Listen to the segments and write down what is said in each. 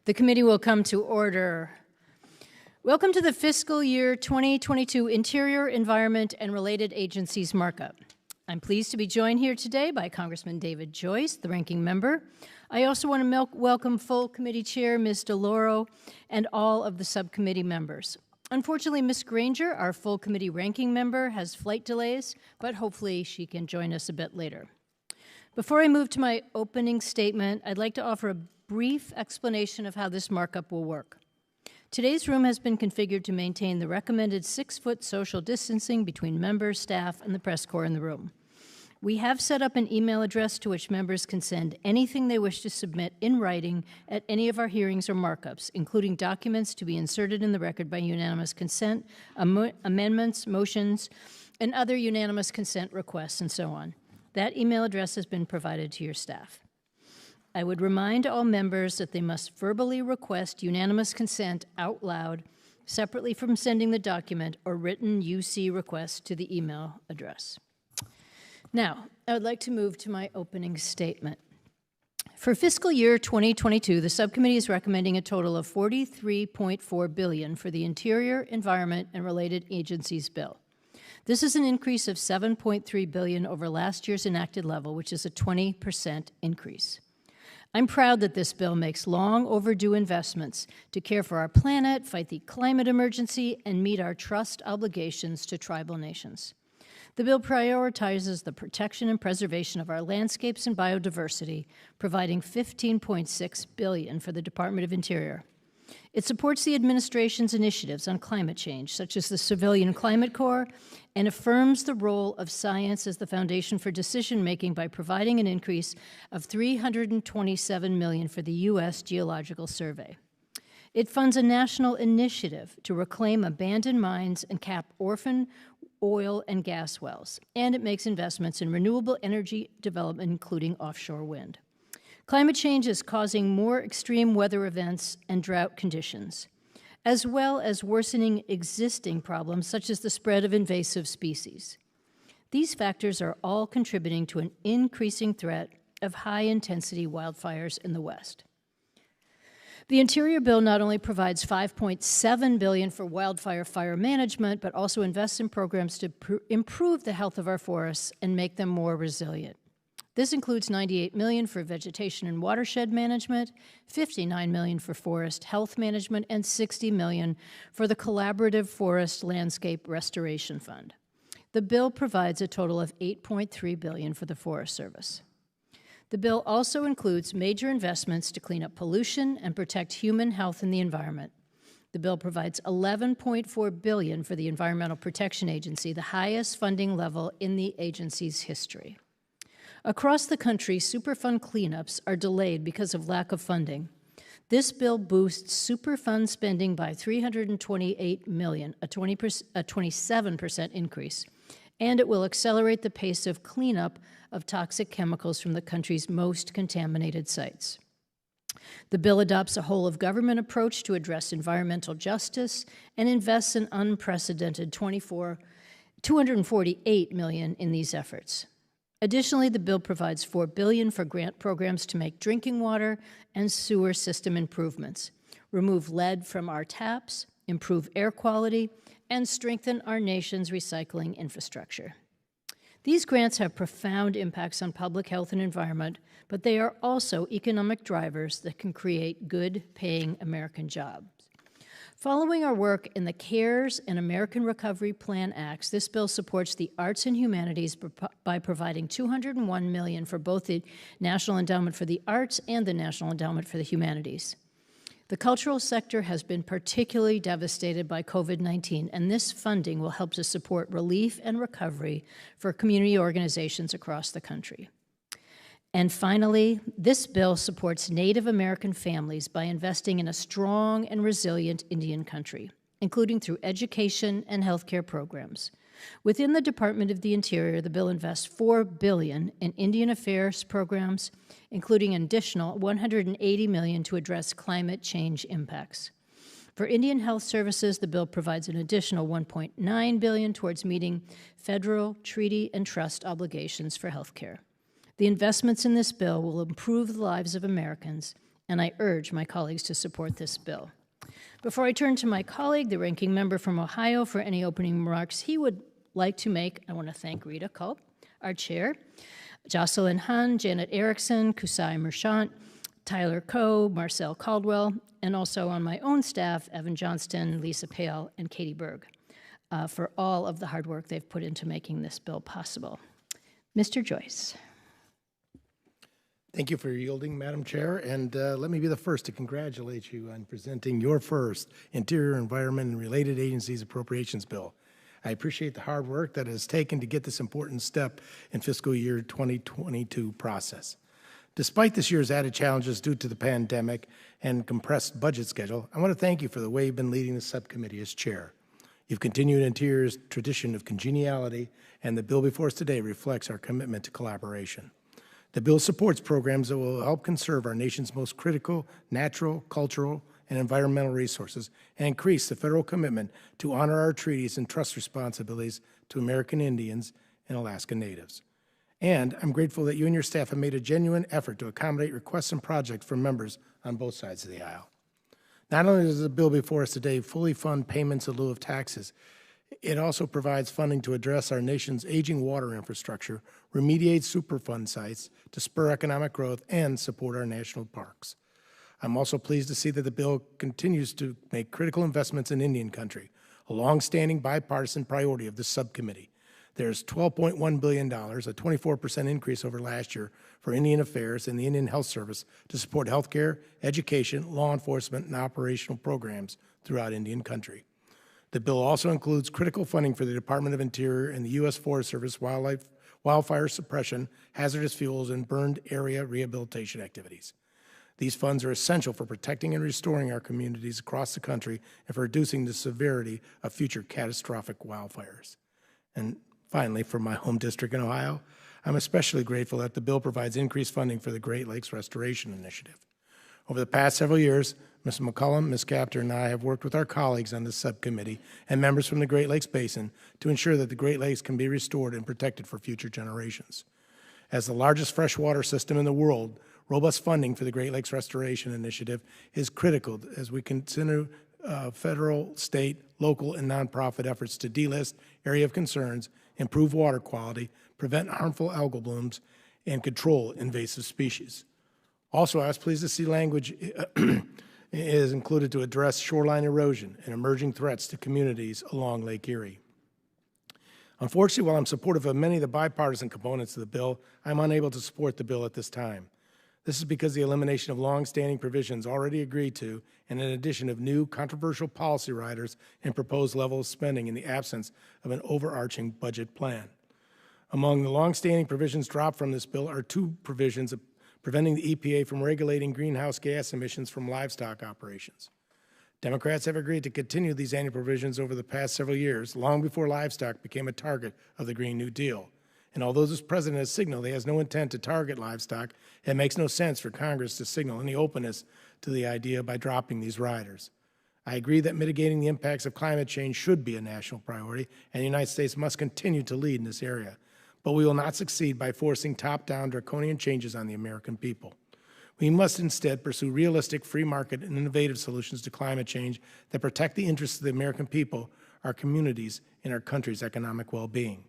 The committee will come to order. Welcome to the fiscal year 2022 Interior, Environment, and Related Agencies Markup. I'm pleased to be joined here today by Congressman David Joyce, the ranking member. I also want to welcome full committee chair, Ms. DeLauro, and all of the subcommittee members. Unfortunately, Ms. Granger, our full committee ranking member, has flight delays, but hopefully she can join us a bit later. Before I move to my opening statement, I'd like to offer a brief explanation of how this markup will work. Today's room has been configured to maintain the recommended 6-foot social distancing between members, staff, and the press corps in the room. We have set up an email address to which members can send anything they wish to submit in writing at any of our hearings or markups, including documents to be inserted in the record by unanimous consent, amendments, motions, and other unanimous consent requests, and so on. That email address has been provided to your staff. I would remind all members that they must verbally request unanimous consent out loud, separately from sending the document or written UC request to the email address. Now, I would like to move to my opening statement. For fiscal year 2022, the subcommittee is recommending a total of $43.4 billion for the Interior, Environment, and Related Agencies bill. This is an increase of $7.3 billion over last year's enacted level, which is a 20% increase. I'm proud that this bill makes long overdue investments to care for our planet, fight the climate emergency, and meet our trust obligations to tribal nations. The bill prioritizes the protection and preservation of our landscapes and biodiversity, providing $15.6 billion for the Department of Interior. It supports the administration's initiatives on climate change, such as the Civilian Climate Corps, and affirms the role of science as the foundation for decision-making by providing an increase of $327 million for the U.S. Geological Survey. It funds a national initiative to reclaim abandoned mines and cap orphan oil and gas wells, and it makes investments in renewable energy development, including offshore wind. Climate change is causing more extreme weather events and drought conditions, as well as worsening existing problems such as the spread of invasive species. These factors are all contributing to an increasing threat of high-intensity wildfires in the West. The Interior bill not only provides $5.7 billion for wildfire fire management, but also invests in programs to improve the health of our forests and make them more resilient. This includes $98 million for vegetation and watershed management, $59 million for forest health management, and $60 million for the Collaborative Forest Landscape Restoration Fund. The bill provides a total of $8.3 billion for the Forest Service. The bill also includes major investments to clean up pollution and protect human health and the environment. The bill provides $11.4 billion for the Environmental Protection Agency, the highest funding level in the agency's history. Across the country, Superfund cleanups are delayed because of lack of funding. This bill boosts Superfund spending by $328 million, a 27% increase, and it will accelerate the pace of cleanup of toxic chemicals from the country's most contaminated sites. The bill adopts a whole-of-government approach to address environmental justice and invests an unprecedented $248 million in these efforts. Additionally, the bill provides $4 billion for grant programs to make drinking water and sewer system improvements, remove lead from our taps, improve air quality, and strengthen our nation's recycling infrastructure. These grants have profound impacts on public health and environment, but they are also economic drivers that can create good-paying American jobs. Following our work in the CARES and American Recovery Plan Acts, this bill supports the arts and humanities by providing $201 million for both the National Endowment for the Arts and the National Endowment for the Humanities. The cultural sector has been particularly devastated by COVID-19, and this funding will help to support relief and recovery for community organizations across the country. And finally, this bill supports Native American families by investing in a strong and resilient Indian country, including through education and healthcare programs. Within the Department of the Interior, the bill invests $4 billion in Indian affairs programs, including an additional $180 million to address climate change impacts. For Indian Health Services, the bill provides an additional $1.9 billion towards meeting federal treaty and trust obligations for healthcare. The investments in this bill will improve the lives of Americans and I urge my colleagues to support this bill. Before I turn to my colleague, the ranking member from Ohio, for any opening remarks he would like to make, I want to thank Rita Culp, our chair, Jocelyn Hahn, Janet Erickson, Kusai Merchant, Tyler Coe, Marcel Caldwell, and also on my own staff, Evan Johnston, Lisa Pale, and Katie Berg, for all of the hard work they've put into making this bill possible. Mr. Joyce. Thank you for yielding, Madam Chair, and let me be the first to congratulate you on presenting your first Interior, Environment, and Related Agencies Appropriations Bill. I appreciate the hard work that it has taken to get this important step in fiscal year 2022 process. Despite this year's added challenges due to the pandemic and compressed budget schedule, I want to thank you for the way you've been leading the subcommittee as chair. You've continued Interior's tradition of congeniality, and the bill before us today reflects our commitment to collaboration. The bill supports programs that will help conserve our nation's most critical natural, cultural, and environmental resources and increase the federal commitment to honor our treaties and trust responsibilities to American Indians and Alaska Natives. And I'm grateful that you and your staff have made a genuine effort to accommodate requests and projects from members on both sides of the aisle. Not only does the bill before us today fully fund payments in lieu of taxes, it also provides funding to address our nation's aging water infrastructure, remediate Superfund sites to spur economic growth, and support our national parks. I'm also pleased to see that the bill continues to make critical investments in Indian country, a long-standing bipartisan priority of this subcommittee. There's $12.1 billion, a 24% increase over last year, for Indian Affairs and the Indian Health Service to support healthcare, education, law enforcement, and operational programs throughout Indian country. The bill also includes critical funding for the Department of Interior and the U.S. Forest Service wildfire suppression, hazardous fuels, and burned area rehabilitation activities. These funds are essential for protecting and restoring our communities across the country and for reducing the severity of future catastrophic wildfires. And finally, for my home district in Ohio, I'm especially grateful that the bill provides increased funding for the Great Lakes Restoration Initiative. Over the past several years, Ms. McCollum, Ms. Capter, and I have worked with our colleagues on this subcommittee and members from the Great Lakes Basin to ensure that the Great Lakes can be restored and protected for future generations. As the largest freshwater system in the world, robust funding for the Great Lakes Restoration Initiative is critical as we consider federal, state, local, and nonprofit efforts to delist area of concerns, improve water quality, prevent harmful algal blooms, and control invasive species. Also, I was pleased to see language is included to address shoreline erosion and emerging threats to communities along Lake Erie. Unfortunately, while I'm supportive of many of the bipartisan components of the bill, I'm unable to support the bill at this time. This is because the elimination of long-standing provisions already agreed to, and an addition of new controversial policy riders and proposed level of spending in the absence of an overarching budget plan. Among the long-standing provisions dropped from this bill are two provisions preventing the EPA from regulating greenhouse gas emissions from livestock operations. Democrats have agreed to continue these annual provisions over the past several years, long before livestock became a target of the Green New Deal. And although this president has signaled he has no intent to target livestock, it makes no sense for Congress to signal any openness to the idea by dropping these riders. I agree that mitigating the impacts of climate change should be a national priority, and the United States must continue to lead in this area. But we will not succeed by forcing top-down draconian changes on the American people. We must instead pursue realistic, free market, and innovative solutions to climate change that protect the interests of the American people, our communities, and our country's economic well-being.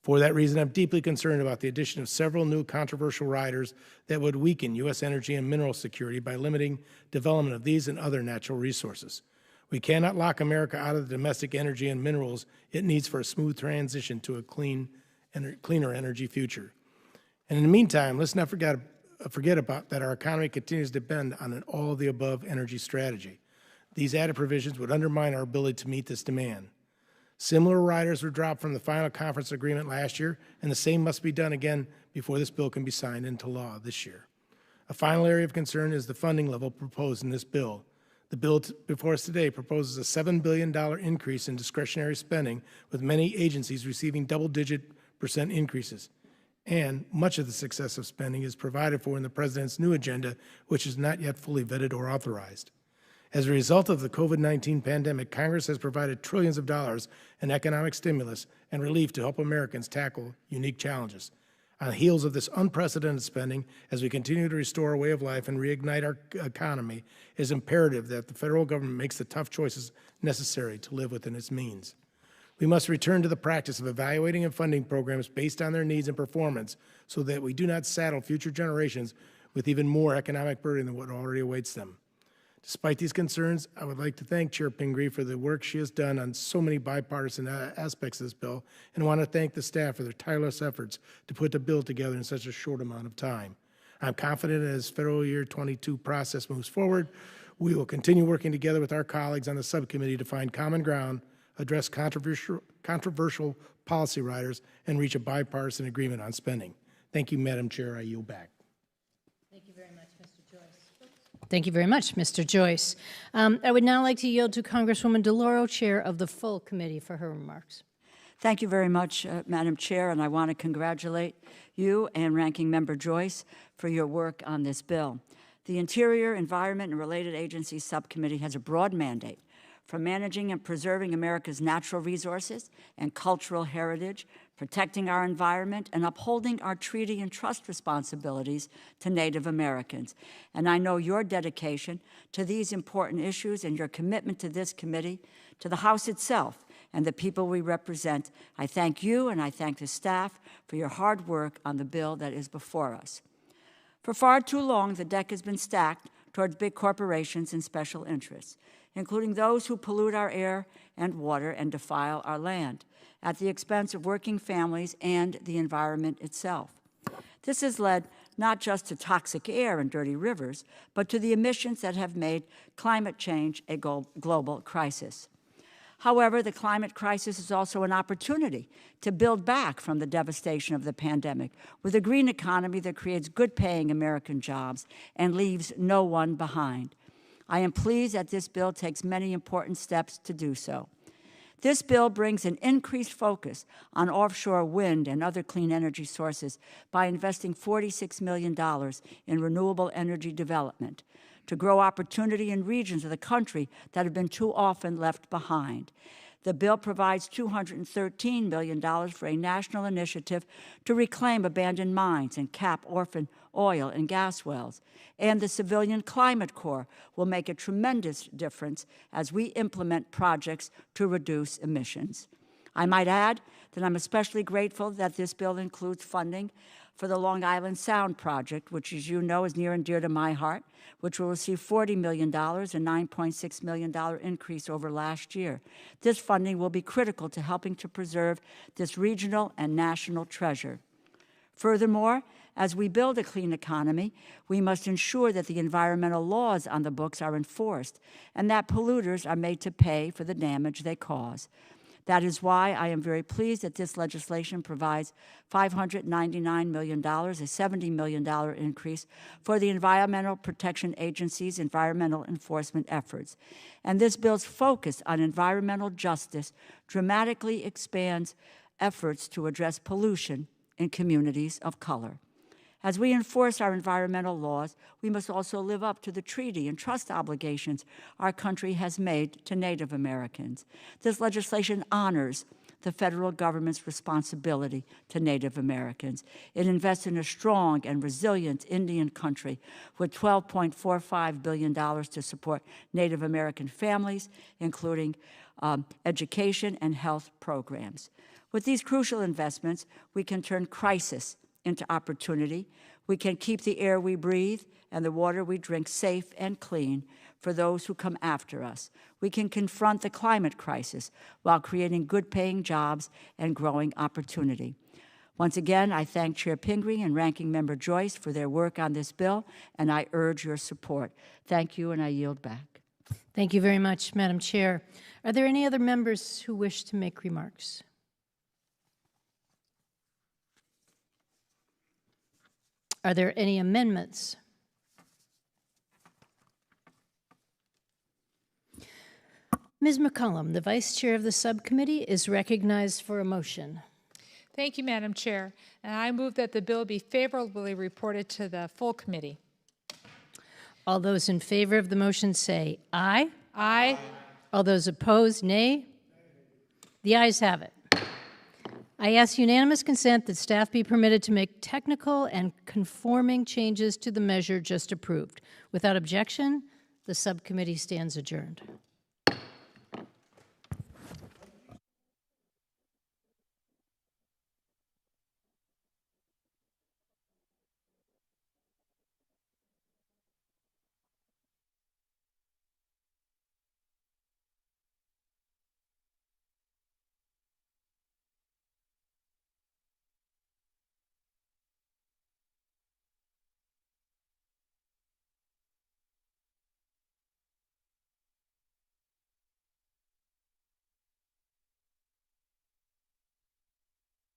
For that reason, I'm deeply concerned about the addition of several new controversial riders that would weaken U.S. energy and mineral security by limiting development of these and other natural resources. We cannot lock America out of the domestic energy and minerals it needs for a smooth transition to a cleaner energy future. And in the meantime, let's not forget about that our economy continues to depend on an all-of-the-above energy strategy. These added provisions would undermine our ability to meet this demand. Similar riders were dropped from the final conference agreement last year, and the same must be done again before this bill can be signed into law this year. A final area of concern is the funding level proposed in this bill. The bill before us today proposes a $7 billion increase in discretionary spending, with many agencies receiving double-digit % increases. And much of the success of spending is provided for in the President's new agenda, which is not yet fully vetted or authorized. As a result of the COVID-19 pandemic, Congress has provided trillions of dollars in economic stimulus and relief to help Americans tackle unique challenges. On the heels of this unprecedented spending, as we continue to restore our way of life and reignite our economy, it is imperative that the federal government makes the tough choices necessary to live within its means. We must return to the practice of evaluating and funding programs based on their needs and performance so that we do not saddle future generations with even more economic burden than what already awaits them. Despite these concerns, I would like to thank Chair Pingree for the work she has done on so many bipartisan aspects of this bill, and I want to thank the staff for their tireless efforts to put the bill together in such a short amount of time. I'm confident as federal year 22 process moves forward, we will continue working together with our colleagues on the subcommittee to find common ground, address controversial policy riders, and reach a bipartisan agreement on spending. Thank you, Madam Chair. I yield back. Thank you very much, Mr. Joyce. Thank you very much, Mr. Joyce. I would now like to yield to Congresswoman DeLauro, Chair of the full committee, for her remarks. Thank you very much, Madam Chair, and I want to congratulate you and Ranking Member Joyce for your work on this bill. The Interior, Environment, and Related Agencies Subcommittee has a broad mandate from managing and preserving America's natural resources and cultural heritage, protecting our environment, and upholding our treaty and trust responsibilities to Native Americans. And I know your dedication to these important issues and your commitment to this committee, to the House itself, and the people we represent. I thank you and I thank the staff for your hard work on the bill that is before us. For far too long, the deck has been stacked towards big corporations and special interests, including those who pollute our air and water and defile our land, at the expense of working families and the environment itself. This has led not just to toxic air and dirty rivers, but to the emissions that have made climate change a global crisis. However, the climate crisis is also an opportunity to build back from the devastation of the pandemic with a green economy that creates good-paying American jobs and leaves no one behind. I am pleased that this bill takes many important steps to do so. This bill brings an increased focus on offshore wind and other clean energy sources by investing $46 million in renewable energy development to grow opportunity in regions of the country that have been too often left behind. The bill provides $213 million for a national initiative to reclaim abandoned mines and cap orphan oil and gas wells. And the Civilian Climate Corps will make a tremendous difference as we implement projects to reduce emissions. I might add that I'm especially grateful that this bill includes funding for the Long Island Sound Project, which, as you know, is near and dear to my heart, which will receive $40 million, a $9.6 million increase over last year. This funding will be critical to helping to preserve this regional and national treasure. Furthermore, as we build a clean economy, we must ensure that the environmental laws on the books are enforced and that polluters are made to pay for the damage they cause. That is why I am very pleased that this legislation provides $599 million, a $70 million increase for the Environmental Protection Agency's environmental enforcement efforts. And this bill's focus on environmental justice dramatically expands efforts to address pollution in communities of color. As we enforce our environmental laws, we must also live up to the treaty and trust obligations our country has made to Native Americans. This legislation honors the federal government's responsibility to Native Americans. It invests in a strong and resilient Indian country with $12.45 billion to support Native American families, including education and health programs. With these crucial investments, we can turn crisis into opportunity. We can keep the air we breathe and the water we drink safe and clean for those who come after us. We can confront the climate crisis while creating good-paying jobs and growing opportunity. Once again, I thank Chair Pingree and Ranking Member Joyce for their work on this bill, and I urge your support. Thank you, and I yield back. Thank you very much, Madam Chair. Are there any other members who wish to make remarks? Are there any amendments? Ms. McCollum, the Vice Chair of the Subcommittee, is recognized for a motion. Thank you, Madam Chair. And I move that the bill be favorably reported to the full committee. All those in favor of the motion say aye. Aye. All those opposed, nay. The ayes have it. I ask unanimous consent that staff be permitted to make technical and conforming changes to the measure just approved. Without objection, the subcommittee stands adjourned.